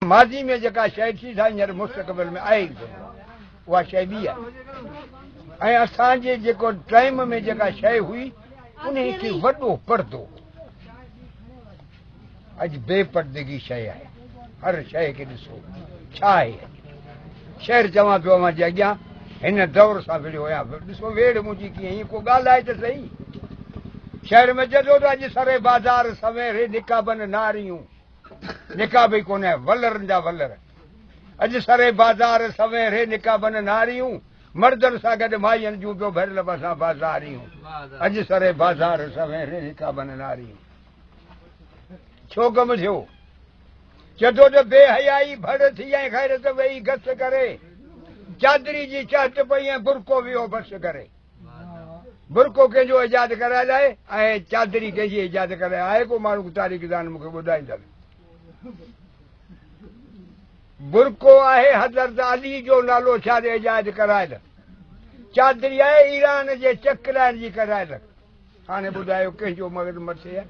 माज़ी में जेका शइ थी था हींअर मुस्तक़बिल में आहे उहा शइ ॿी आहे ऐं असांजे जेको टाइम में जेका शइ हुई उन खे वॾो पर्दो अॼु बेपर्दगी शइ आहे हर शइ खे ॾिसो छा आहे शहर चवां पियो मां जे अॻियां हिन दौर सां विड़ियो आहियां ॾिसो वेड़ मुंहिंजी कीअं हीअं को ॻाल्हि आहे त सही शहर में जॾो त अॼु सरे बाज़ार सवेरे निकाबनि नारियूं निकाब ई कोन्हे वलरनि जा वलर अॼु सरे बाज़ार सवेरे निकाबनि नारियूं मर्दनि सां गॾु माईअनि जूं पियो भरियल बसां बाज़ारियूं अॼु सरे बाज़ार सवेरे निकाबनि नारियूं छो कमु थियो जॾो त बेहयाई भड़ थी ऐं ख़ैरत वेही घस करे चादरी जी चहट पई ऐं बुरको वियो बस करे बुरको कंहिंजो इजाद कराए लाइ ऐं चादरी कंहिंजी इजाद कराए आहे को माण्हू तारीख़ दान मूंखे ॿुधाईंदड़ बुरको आहे हज़रत अली जो नालो छा इजाद करायल चादरी आहे ईरान जे चकराइण जी करायल हाणे ॿुधायो कंहिंजो मगज़ मथे आहे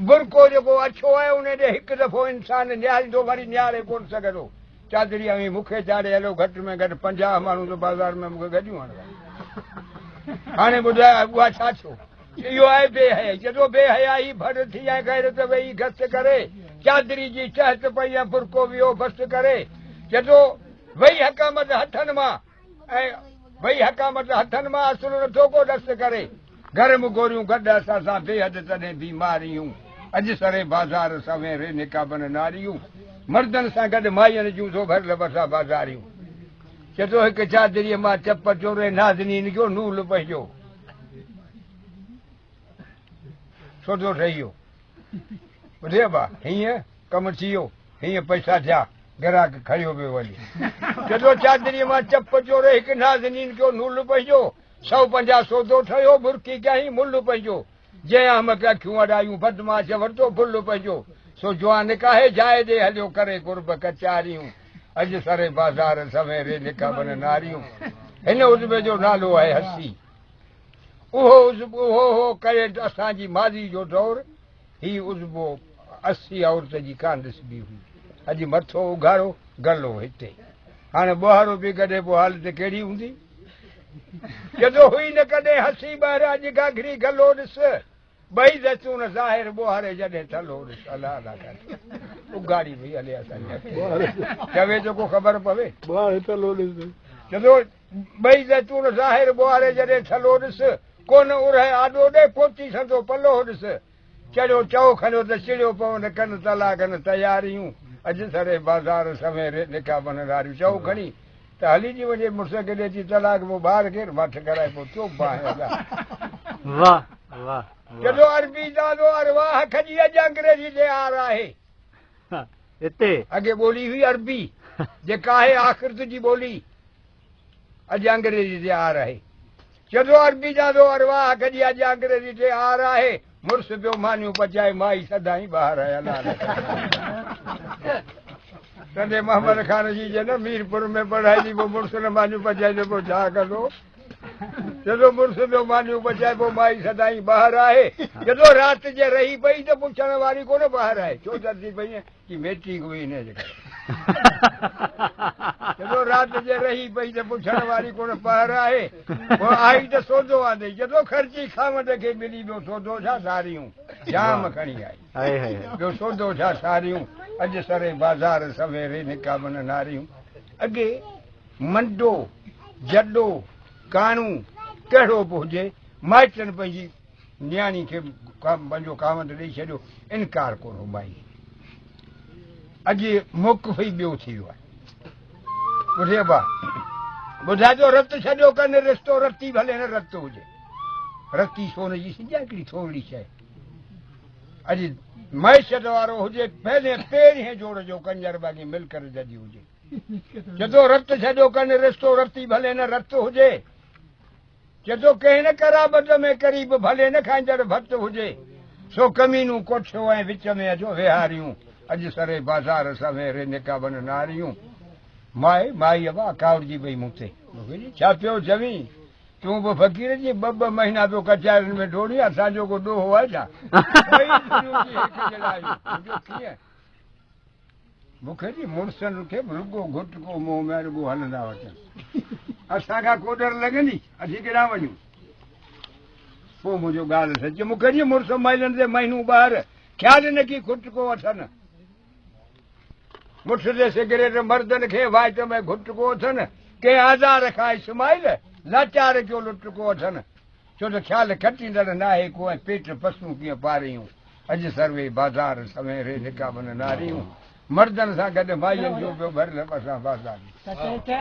बुरको जेको अछो आहे उन ॾे हिकु दफ़ो इंसान निहारींदो वरी निहारे कोन सघंदो चादरी में मूंखे चाढ़े हलो घटि में घटि 50 माण्हू त बाज़ार में मूंखे गॾियूं हाणे ॿुधायो उहा छा थियो इहो आहे बेहयाई जॾो बेहयाई भड़ थी ऐं ग़ैरत वेही घस करे चादरी जी चहट पई ऐं बुरको वियो बस करे जॾो वही हकामत हथनि मां ऐं वही हकामत हथनि मां असुर नथो को डस करे गरम गोरियूं गॾु असां सां बेहद तॾहिं बीमारियूं अॼु सरे बाज़ार सवेरे निकाबनि नारियूं मर्दनि सां गॾु माईअनि जूं थो भरियल बसा बाज़ारियूं चएतो हिकु चादरीअ मां चप चोरे नाज़नीन जो नूल पंहिंजो सोधो ठही वियो ॿुधे बा हीअं कमु थी वियो हीअं पैसा थिया ग्राहक खणियो पियो वञे जॾो चादरीअ मां चप चोरे हिकु नाज़नीन जो नूल पंहिंजो 150 सौदो ठहियो बुरकी कयईं मुल पंहिंजो जंहिं अहमक अखियूं अॾायूं बदमाश वरितो फुल पंहिंजो सो जवान निकाहे जाइ ॾे हलियो करे कुर्ब कचारियूं अॼु सरे बाज़ार सवेरे निकाबनि नारियूं हिन उज़बे जो नालो आहे हसी उहो उज़बो उहो करे असांजी माज़ी जो दौर ही उज़बो 80 औरत जी कान ॾिसबी हुई अॼु मथो उघाड़ो गलो हिते हाणे ॿुहारो बि कढे पोइ हालत कहिड़ी हूंदी जॾो हुई न कॾहिं हसी ॿाहिरि अॼु घाघरी गलो ॾिस ॿई ज़ैतून ज़ाहिर ॿुहारे जॾहिं थलो ॾिस अलाह अलाह उघाड़ी वई हले असांजी चवे थो को ख़बर पवे जॾो ॿई ज़ैतून ज़ाहिर ॿुहारे जॾहिं थलो ॾिस कोन उरहे आॾो ॾे पोची संदो पलो ॾिस चढ़ियो चओ खणियो त चिड़ियो पवन कनि तलाकनि तयारियूं अॼु सरे बाज़ार सवेरे निकाबनि नारियूं चओ खणी त हली थी वञे मुड़ुस खे ॾे थी तलाक पोइ ॿार केरु मठ कराए पोइ चुप जॾो अरबी दादो अरवाह खजी अॼु अंग्रेजी ते आर आहे हिते अॻे ॿोली हुई अरबी जेका आहे आख़िरत जी ॿोली अॼु अंग्रेजी ते आर आहे जॾो अरबी दादो अरवाह खजी अॼु अंग्रेजी ते आर आहे मुड़ुस पियो मानियूं पचाए माई सदाई ॿाहिरि आहे अलाह तॾहिं मोहम्मद खान जी जे न मीरपुर में पढ़ाई थी पोइ मुड़ुस न मानियूं पचाए त पोइ छा कंदो जॾो मुड़ुस ॿियो मानियूं पचाए पोइ माई सदाई ॿाहिरि आहे जॾो राति जे रही पई त पुछण वारी कोन ॿाहिरि आहे छो डरदी पई की मेट्रिक हुई हिन जे करे जॾो राति जे रही पई त पुछण वारी कोन ॿाहिरि आहे पोइ आई त सौदो आंदे जॾो ख़र्ची खावंद खे मिली ॿियो सौदो छा सारियूं जाम खणी आई ॿियो सौदो छा सारियूं अॼु सरे बाज़ार सवेरे निकाबनि नारियूं अॻे मंडो जॾो काणू कहिड़ो बि हुजे माइटनि पंहिंजी नियाणी खे पंहिंजो कावंद ॾेई छॾियो इनकार कोन हो माई अॼु मुकफ़ी ॿियो थी वियो आहे ॿुधे बा ॿुधाइजो रत छॾियो कनि रिश्तो रती भले न रत हुजे रती सोन जी सिॼा हिकिड़ी थोरी शइ अॼु मैशत वारो हुजे पहिरें जोड़ जो कंजर बाग़ी मिल्क जॾी हुजे जॾो रत छॾियो कनि रिश्तो रती भले न रत हुजे जॾो कंहिं न कराबत में क़रीब भले न खाईंदड़ भत हुजे सो कमीनूं कोठियो ऐं विच में अचो विहारियूं अॼु सरे बाज़ार सवेरे निकाबनि नारियूं माई अबा कावड़जी पई मूं ते छा पियो चवीं तूं बि फ़क़ीर जी ॿ महीना पियो कचारियुनि में डोड़ी असांजो को ॾोहो आहे छा मूंखे जी मुड़ुसनि खे बि रुगो घुटको मोह में रुगो हलंदा वठनि असांखां कोडर लॻंदी असीं केॾां वञूं पोइ मुंहिंजो ॻाल्हि सच मूंखे जी मुड़ुस महिलनि जे महीनू ॿाहिरि ख़्यालु न की घुटको वठनि मुठ ते सिगरेट मर्दनि खे वाइट में घुटको वठनि कंहिं आज़ार खां इस्माइल लाचार जो लुटको वठनि छो त ख़्यालु खटींदड़ न आहे को ऐं पेट पसूं कीअं पारियूं अॼु सर्वे बाज़ार सवेरे निकाबनि नारियूं मर्दनि सां गॾु माइयुनि जो पियो भरियल असां बाज़ार